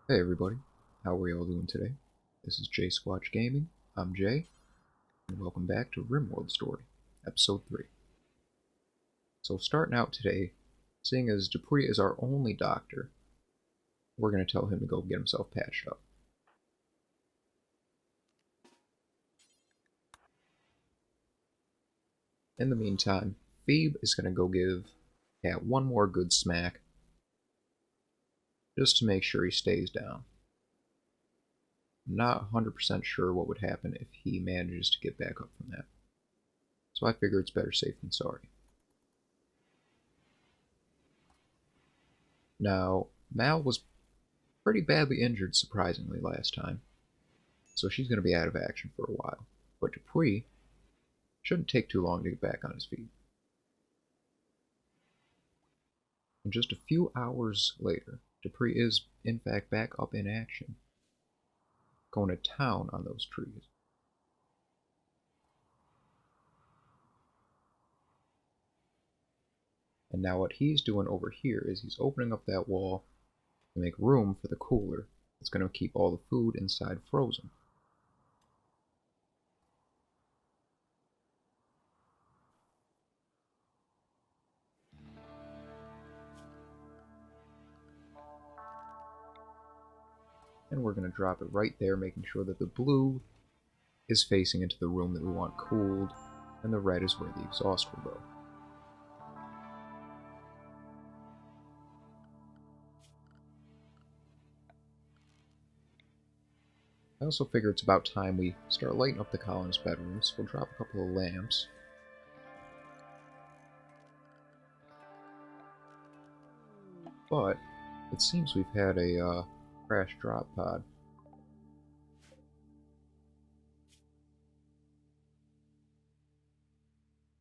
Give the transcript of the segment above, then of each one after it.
Hey everybody, how are you all doing today? This is JaySquatch Gaming, I'm Jay, and welcome back to Rimworld Story, Episode 3. So starting out today, seeing as Dupree is our only doctor, we're going to tell him to go get himself patched up. In the meantime, Phoebe is going to go give Cat one more good smack, just to make sure he stays down. I'm not 100% sure what would happen if he manages to get back up from that, so I figure it's better safe than sorry. Now, Mal was pretty badly injured, surprisingly, last time, so she's going to be out of action for a while. But Dupree shouldn't take too long to get back on his feet. And just a few hours later, Dupree is, in fact, back up in action, going to town on those trees. And now what he's doing over here is he's opening up that wall to make room for the cooler that's going to keep all the food inside frozen. And we're going to drop it right there, making sure that the blue is facing into the room that we want cooled, and the red is where the exhaust will go. I also figure it's about time we start lighting up the colonist bedrooms. We'll drop a couple of lamps. But it seems we've had a crash drop pod.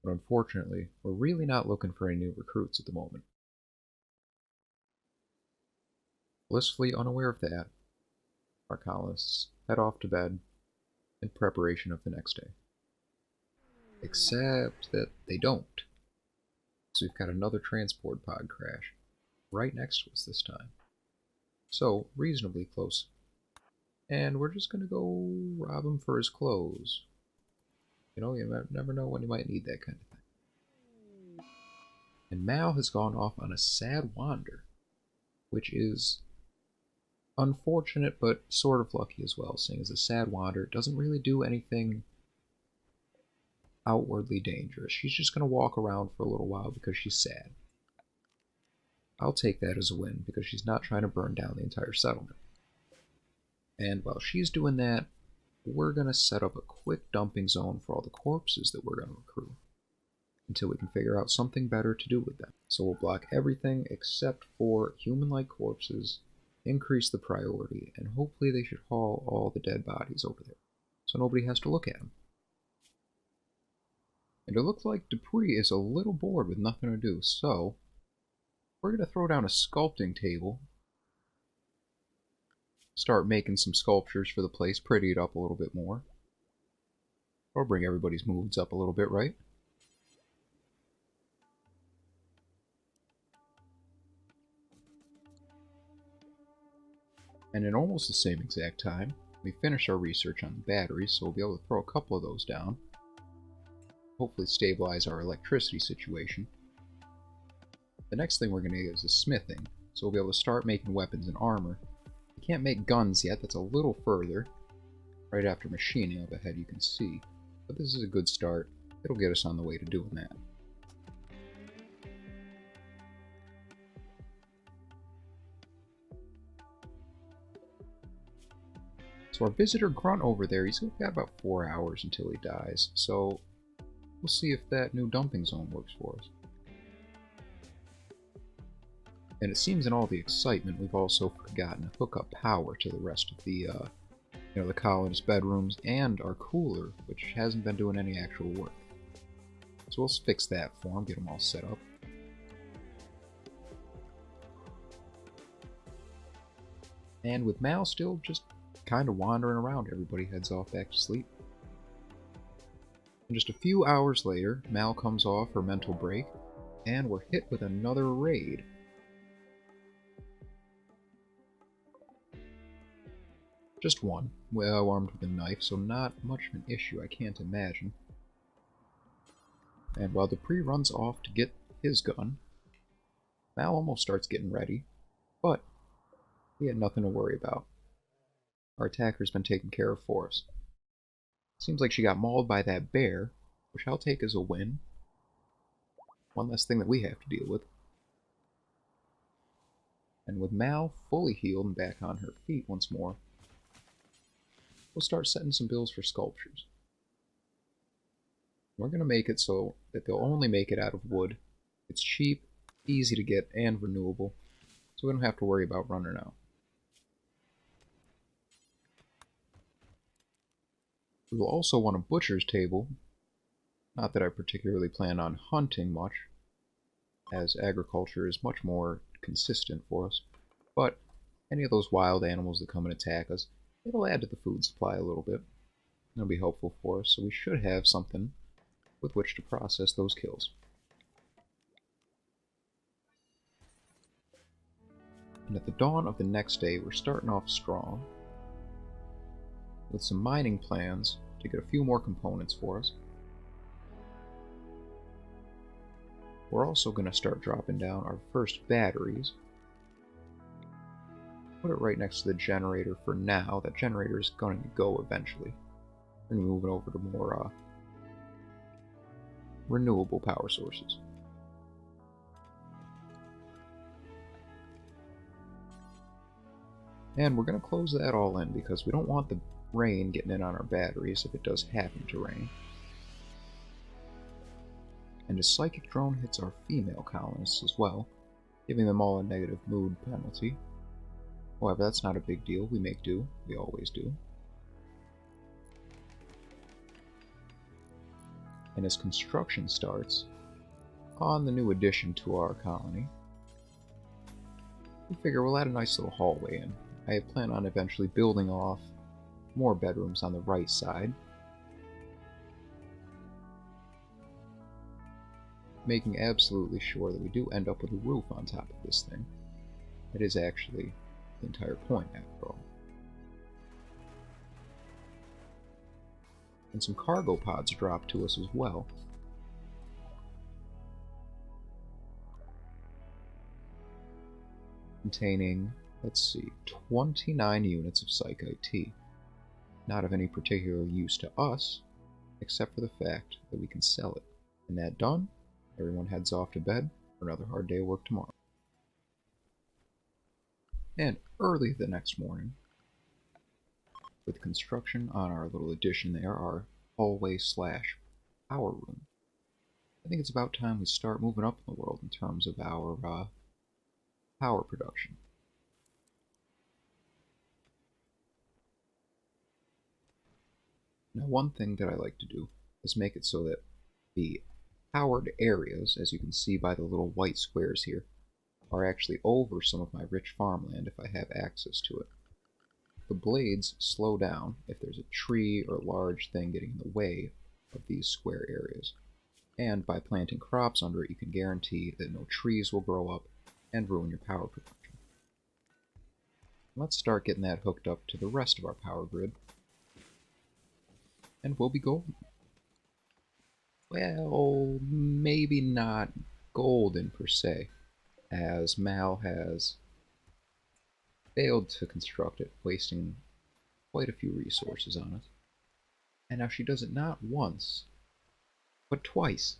But unfortunately, we're really not looking for any new recruits at the moment. Blissfully unaware of that, our colonists head off to bed in preparation of the next day. Except that they don't. So we've got another transport pod crash right next to us this time. So, reasonably close. And we're just gonna go rob him for his clothes. You know, you never know when you might need that kind of thing. And Mal has gone off on a sad wander, which is unfortunate but sort of lucky as well, seeing as a sad wander doesn't really do anything outwardly dangerous. She's just going to walk around for a little while because she's sad. I'll take that as a win because she's not trying to burn down the entire settlement. And while she's doing that, we're going to set up a quick dumping zone for all the corpses that we're going to recruit until we can figure out something better to do with them. So we'll block everything except for human-like corpses, increase the priority, and hopefully they should haul all the dead bodies over there so nobody has to look at them. And it looks like Dupree is a little bored with nothing to do, so we're going to throw down a sculpting table, start making some sculptures for the place, pretty it up a little bit more. Or bring everybody's moods up a little bit, right? And in almost the same exact time, we finish our research on the batteries, so we'll be able to throw a couple of those down. Hopefully stabilize our electricity situation. The next thing we're going to get is the smithing, so we'll be able to start making weapons and armor. We can't make guns yet, that's a little further. Right after machining up ahead you can see. But this is a good start. It'll get us on the way to doing that. So our visitor Grunt over there, he's got about 4 hours until he dies, so we'll see if that new dumping zone works for us. And it seems in all the excitement we've also forgotten to hook up power to the rest of the, the colonist bedrooms and our cooler, which hasn't been doing any actual work. So we'll fix that for them, get them all set up. And with Mal still just kind of wandering around, everybody heads off back to sleep. And just a few hours later, Mal comes off her mental break, and we're hit with another raid. Just one, well armed with a knife, so not much of an issue, I can't imagine. And while Dupree runs off to get his gun, Mal almost starts getting ready, but he had nothing to worry about. Our attacker's been taken care of for us. Seems like she got mauled by that bear, which I'll take as a win. One less thing that we have to deal with. And with Mal fully healed and back on her feet once more, we'll start setting some bills for sculptures. We're going to make it so that they'll only make it out of wood. It's cheap, easy to get, and renewable, so we don't have to worry about running out. We will also want a butcher's table. Not that I particularly plan on hunting much, as agriculture is much more consistent for us, but any of those wild animals that come and attack us, it'll add to the food supply a little bit. It'll be helpful for us, so we should have something with which to process those kills. And at the dawn of the next day, we're starting off strong, with some mining plans to get a few more components for us. We're also going to start dropping down our first batteries. Put it right next to the generator for now. That generator is going to go eventually. We're going to move it over to more renewable power sources. And we're going to close that all in because we don't want the rain getting in on our batteries if it does happen to rain. And a psychic drone hits our female colonists as well, giving them all a negative mood penalty. However, that's not a big deal. We make do. We always do. And as construction starts on the new addition to our colony, we figure we'll add a nice little hallway in. I plan on eventually building off more bedrooms on the right side, making absolutely sure that we do end up with a roof on top of this thing. It is actually the entire point, after all. And some cargo pods drop to us as well. Containing, let's see, 29 units of Psych IT. Not of any particular use to us, except for the fact that we can sell it. And that done, everyone heads off to bed for another hard day of work tomorrow. And early the next morning, with construction on our little addition there, our hallway / power room, I think it's about time we start moving up in the world in terms of our power production. Now, one thing that I like to do is make it so that the powered areas, as you can see by the little white squares here, are actually over some of my rich farmland if I have access to it. The blades slow down if there's a tree or large thing getting in the way of these square areas. And by planting crops under it, you can guarantee that no trees will grow up and ruin your power production. Let's start getting that hooked up to the rest of our power grid, and we'll be golden. Well, maybe not golden per se, as Mal has failed to construct it, wasting quite a few resources on it. And now she does it not once, but twice.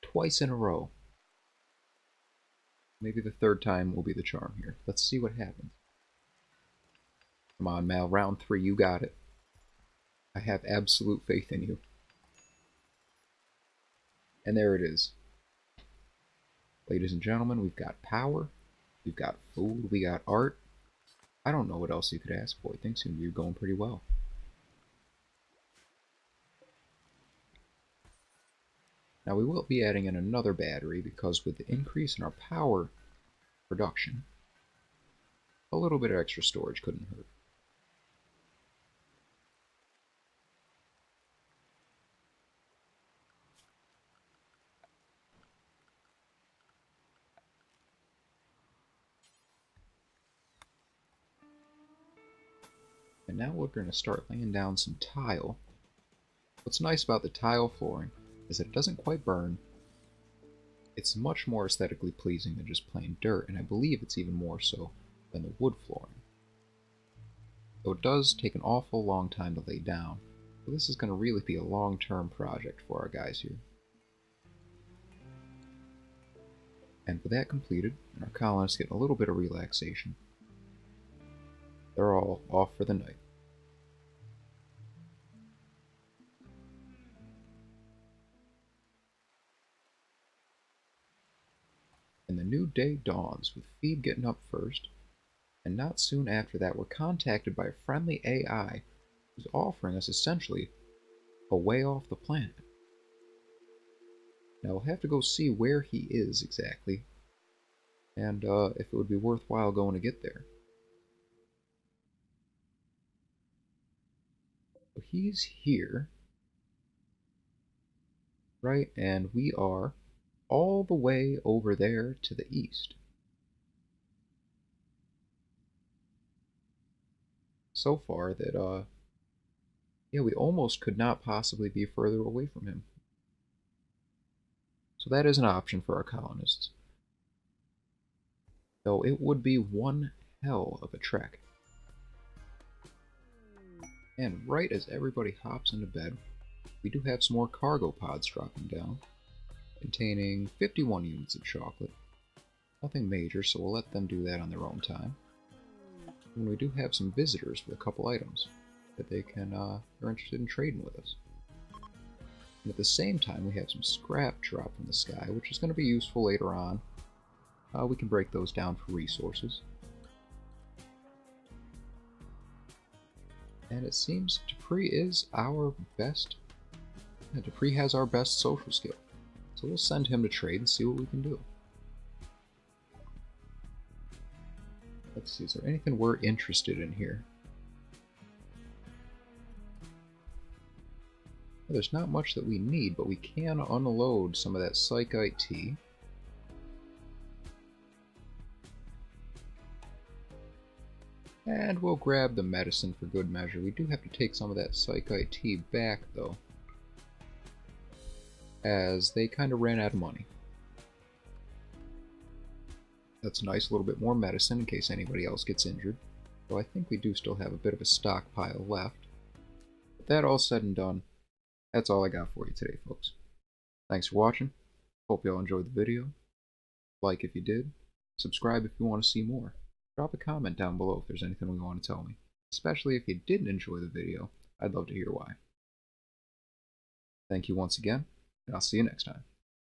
Twice in a row. Maybe the third time will be the charm here. Let's see what happens. Come on, Mal, round 3, you got it. I have absolute faith in you. And there it is. Ladies and gentlemen, we've got power, we've got food, we got art. I don't know what else you could ask for. Things seem to be going pretty well. Now we will be adding in another battery because with the increase in our power production, a little bit of extra storage couldn't hurt. And now we're going to start laying down some tile. What's nice about the tile flooring is that it doesn't quite burn. It's much more aesthetically pleasing than just plain dirt, and I believe it's even more so than the wood flooring. Though it does take an awful long time to lay down, so this is going to really be a long-term project for our guys here. And with that completed, and our colonists getting a little bit of relaxation, they're all off for the night. And the new day dawns, with Feed getting up first, and not soon after that we're contacted by a friendly AI who's offering us essentially a way off the planet. Now we'll have to go see where he is exactly, and if it would be worthwhile going to get there. So he's here, right, and we are all the way over there to the east. So far that, yeah, we almost could not possibly be further away from him. So that is an option for our colonists. Though it would be one hell of a trek. And right as everybody hops into bed, we do have some more cargo pods dropping down, containing 51 units of chocolate. Nothing major, so we'll let them do that on their own time. And we do have some visitors with a couple items that they can are interested in trading with us. And at the same time, we have some scrap drop from the sky, which is going to be useful later on. We can break those down for resources. And it seems Dupree is our best. Yeah, Dupree has our best social skill. So we'll send him to trade and see what we can do. Let's see, is there anything we're interested in here? Well, there's not much that we need, but we can unload some of that psychite tea. And we'll grab the medicine for good measure. We do have to take some of that psychite tea back, though, as they kind of ran out of money. That's nice, a little bit more medicine in case anybody else gets injured. Though I think we do still have a bit of a stockpile left. But that all said and done, that's all I got for you today, folks. Thanks for watching. Hope you all enjoyed the video. Like if you did. Subscribe if you want to see more. Drop a comment down below if there's anything you want to tell me. Especially if you didn't enjoy the video, I'd love to hear why. Thank you once again, and I'll see you next time.